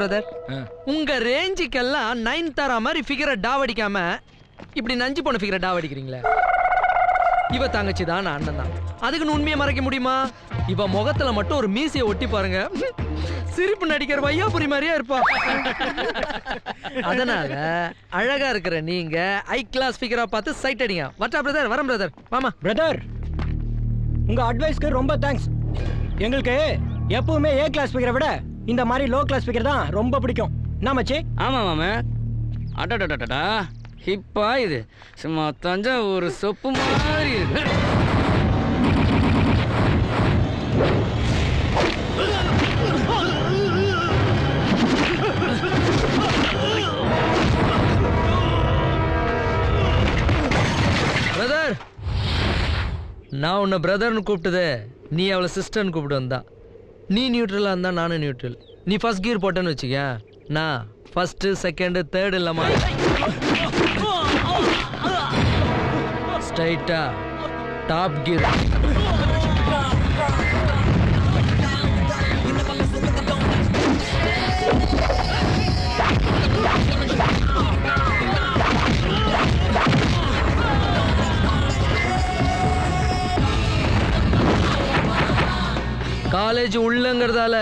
Brother. உங்க ரேஞ்சுக்கெல்லாம் 9 தாரா மாதிரி ஃபிகரை டாவடிக்காம இப்படி நஞ்சு போன ஃபிகரை டாவடிக்கிறீங்களே. இவ தங்கச்சி தான், நான் அண்ணன் தான். அதுக்குன்னு உண்மையை மறைக்க முடியுமா? இவ முகத்துல மட்டும் ஒரு மீசையை ஒட்டி பாருங்க, சிரிப்பு நடிக்கிற வையாபுரி மாதிரியா இருப்பா. அதனால அழகா இருக்கிற நீங்க ஹை கிளாஸ் ஃபிகரா பார்த்து சைட் அடிங்க. வட்டா பிரதர், வரேன் பிரதர். மாமா பிரதர், உங்க அட்வைஸ்க்கு ரொம்ப தேங்க்ஸ். எங்களுக்கு எப்பவுமே ஏ கிளாஸ் ஃபிகரை விட இந்த மாதிரி லோ கிளாஸ் ஃபிகர் தான் ரொம்ப பிடிக்கும். என்ன மச்சி? ஆமா மாமா. அடடடடடா, இப்பா இது சும்மா தஞ்சாவூர் சொப்பு மாதிரி இருக்கு. பிரதர், நான் உன்னை பிரதர்னு கூப்பிட்டதே நீ அவளை சிஸ்டர்னு கூப்பிட்டு வந்தா. நீ நியூட்ரலா இருந்தா நானும் நியூட்ரல். நீ ஃபர்ஸ்ட் கியர் போட்டேன்னு வச்சுக்க, நான் ஃபர்ஸ்ட் செகண்ட் தேர்ட் இல்லாம ஸ்ட்ரைட்டா டாப் கியர். காலேஜ் உள்ளங்கிறதால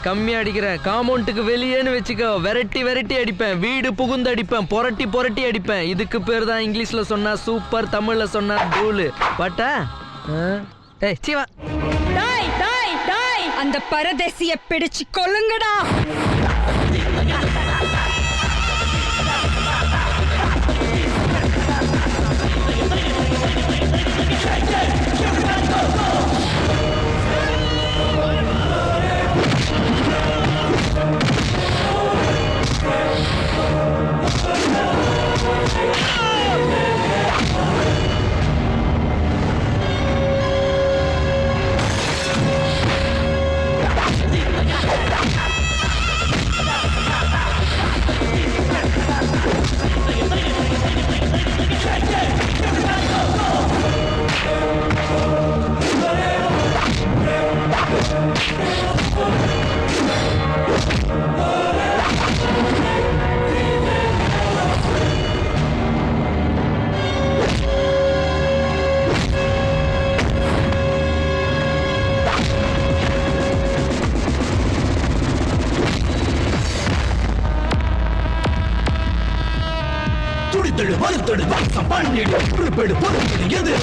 கம்மியா அடிக்கிறேன். காம்பவுண்டுக்கு வெளியேன்னு வச்சுக்கோ, வெரைட்டி வெரைட்டி அடிப்பேன், வீடு புகுந்து அடிப்பேன், புரட்டி புரட்டி அடிப்பேன். இதுக்கு பேர் தான் இங்கிலீஷ்ல சொன்னா சூப்பர், தமிழ்ல சொன்னா டூலு. பட்டா ஏய் சீவா, டாய் டாய் டாய், அந்த பரதேசியை பிடிச்சு கொல்லுங்கடா. துடித்தெழு வருத்தெடு வம்சம் பண்ணிடு பொறுப்பெடு பொறுப்பெடு எது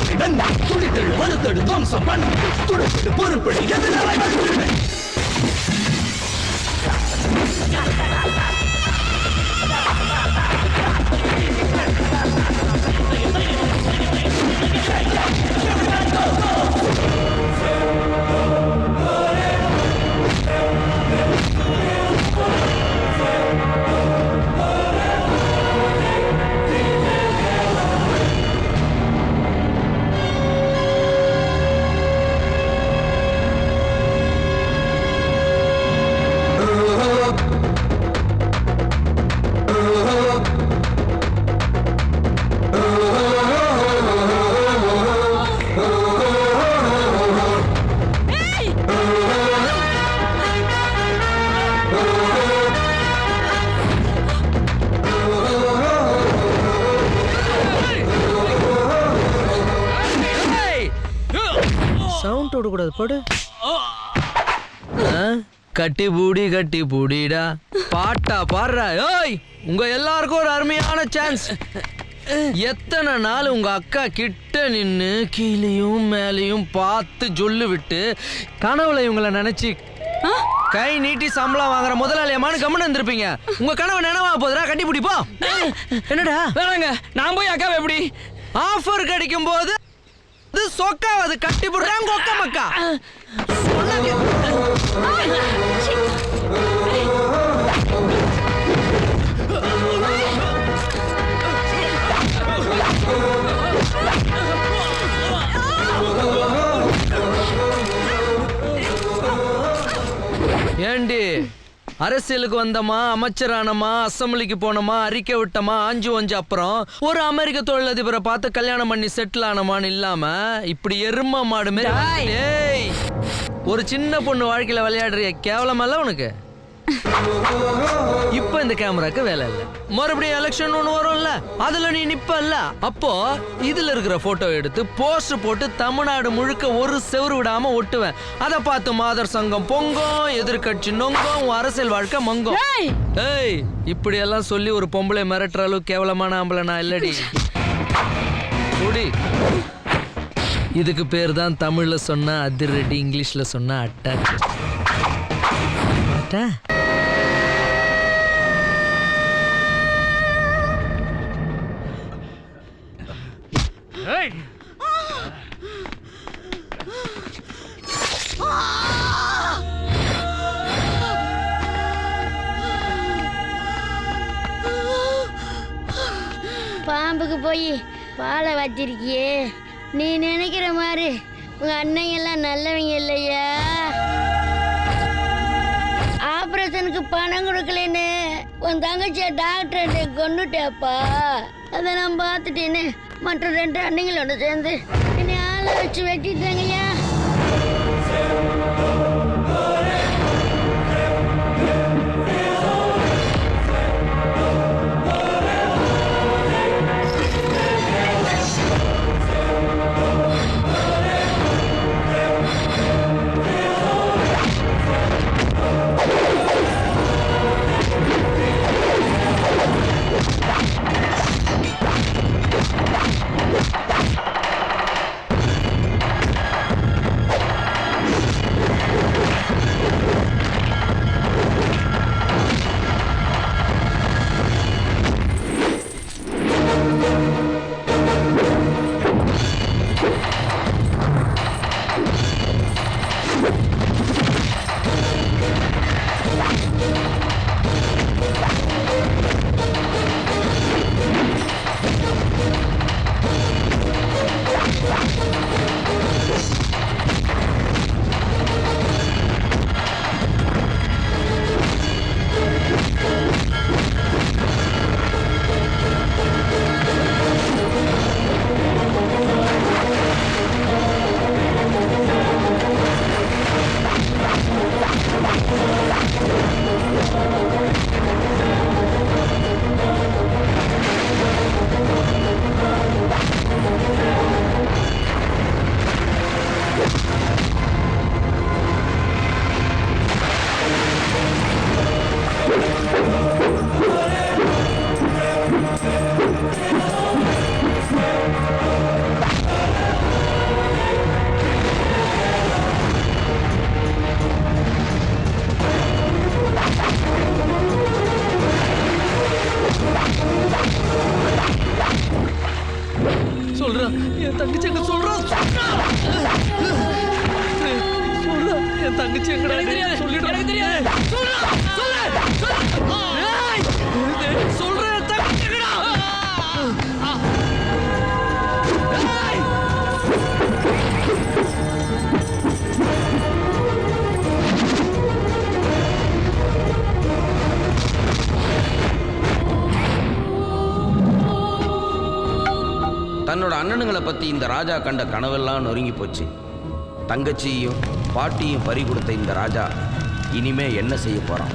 துடித்தெழு வருத்தெடு வம்சம் பண்ணிடு துடிப்பெடு பொறுப்பெடு எது சவுண்ட் ஓடக்கூடாது, போடு. கட்டி பூடிடா, பாட்டா பாடுறா. ஓய், உங்க எல்லாருக்கும் ஒரு அருமையான சான்ஸ். எத்தனை நாள் உங்க அக்கா கிட்ட நின்னு கீழையும் மேலையும் பார்த்து சொல்லு விட்டு கனவுல இவங்களை நினைச்சு கை நீட்டி சம்பளம் வாங்குற முதலாளியமான கம்மன் இருந்திருப்பீங்க. உங்க கனவு நினைவா போதுரா, கட்டி பிடிப்போ. என்னடா வேணாங்க, நான் போய் அக்காவை எப்படி ஆஃபர் கிடைக்கும் போது சொக்காவது கட்டி போடுறாங்க ஒக்க மக்கா. ஏண்டி, அரசியலுக்கு வந்தமா, அமைச்சரானமா, அசம்பிளிக்கு போனோமா, அறிக்கை விட்டமா, ஆஞ்சு வஞ்சு அப்புறம் ஒரு அமெரிக்க தொழிலதிபரை பார்த்து கல்யாணம் பண்ணி செட்டில் ஆனமான்னு இல்லாம இப்படி எரும மாடு மாதிரி ஒரு சின்ன பொண்ணு வாழ்க்கையில விளையாடுறிய கேவலமல்ல உனக்கு? இப்ப இந்த கேமராக்கு வேலை இல்ல. மறுபடியும் எலெக்ஷன் ஒண்ணு வரும்ல, அதுல நீ நிப்பல்ல. அப்போ இதுல இருக்கிற போட்டோ எடுத்து போஸ்டர் போட்டு தமிழ்நாடு முழுக்க ஒரு செவுரு விடாம ஒட்டுவேன். அத பார்த்து மாதர் சங்கம் பொங்கும், எதிர்கட்சி நொங்கும், அரசியல் வாழ்க்கை மங்கும். ஏய், இப்படி எல்லாம் சொல்லி ஒரு பொம்பளை மிரட்டுற அளவுக்கு கேவலமான ஆம்பளை நான் இல்லடி. குடி. இதுக்கு பேர் தான் தமிழ்ல சொன்னா அதிரடி, இங்கிலீஷ்ல சொன்னா அட்டாக். பாம்புக்கு போய் பாலை வச்சிருக்கியே, நீ நினைக்கிற மாதிரி உங்க அண்ணன் எல்லாம் நல்லவங்க இல்லையா? ஆபரேஷனுக்கு பணம் கொடுக்கலன்னு உன் தங்கச்சிய டாக்டர்கிட்ட கொண்டுட்டேப்பா. அதை நான் பார்த்துட்டேன்னு மற்ற 2 அண்ணங்களோட சேர்ந்து என்னை ஆளை வச்சு வெட்டிட்டாங்கய்யா. சொல்றேன், என் தங்கச்சி எங்க சொல்றான். என் தங்கச்சி எங்கடா? சொல்லிடுறேன். சொல்றேன், தங்கச்சி எங்கடா? தன்னோட அண்ணனுங்களை பற்றி இந்த ராஜா கண்ட கனவெல்லாம் நொறுங்கி போச்சு. தங்கச்சியையும் பாட்டியும் பறி கொடுத்த இந்த ராஜா இனிமே என்ன செய்ய போறான்?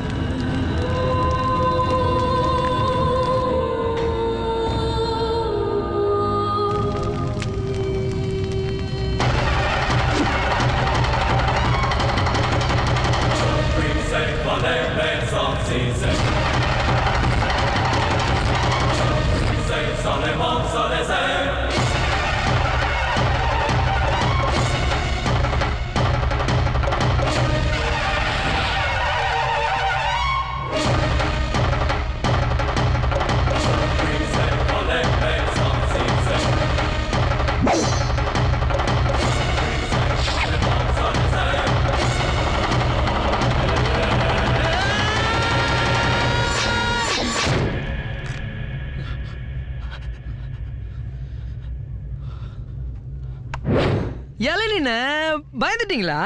இளநின பயந்துட்டீங்களா?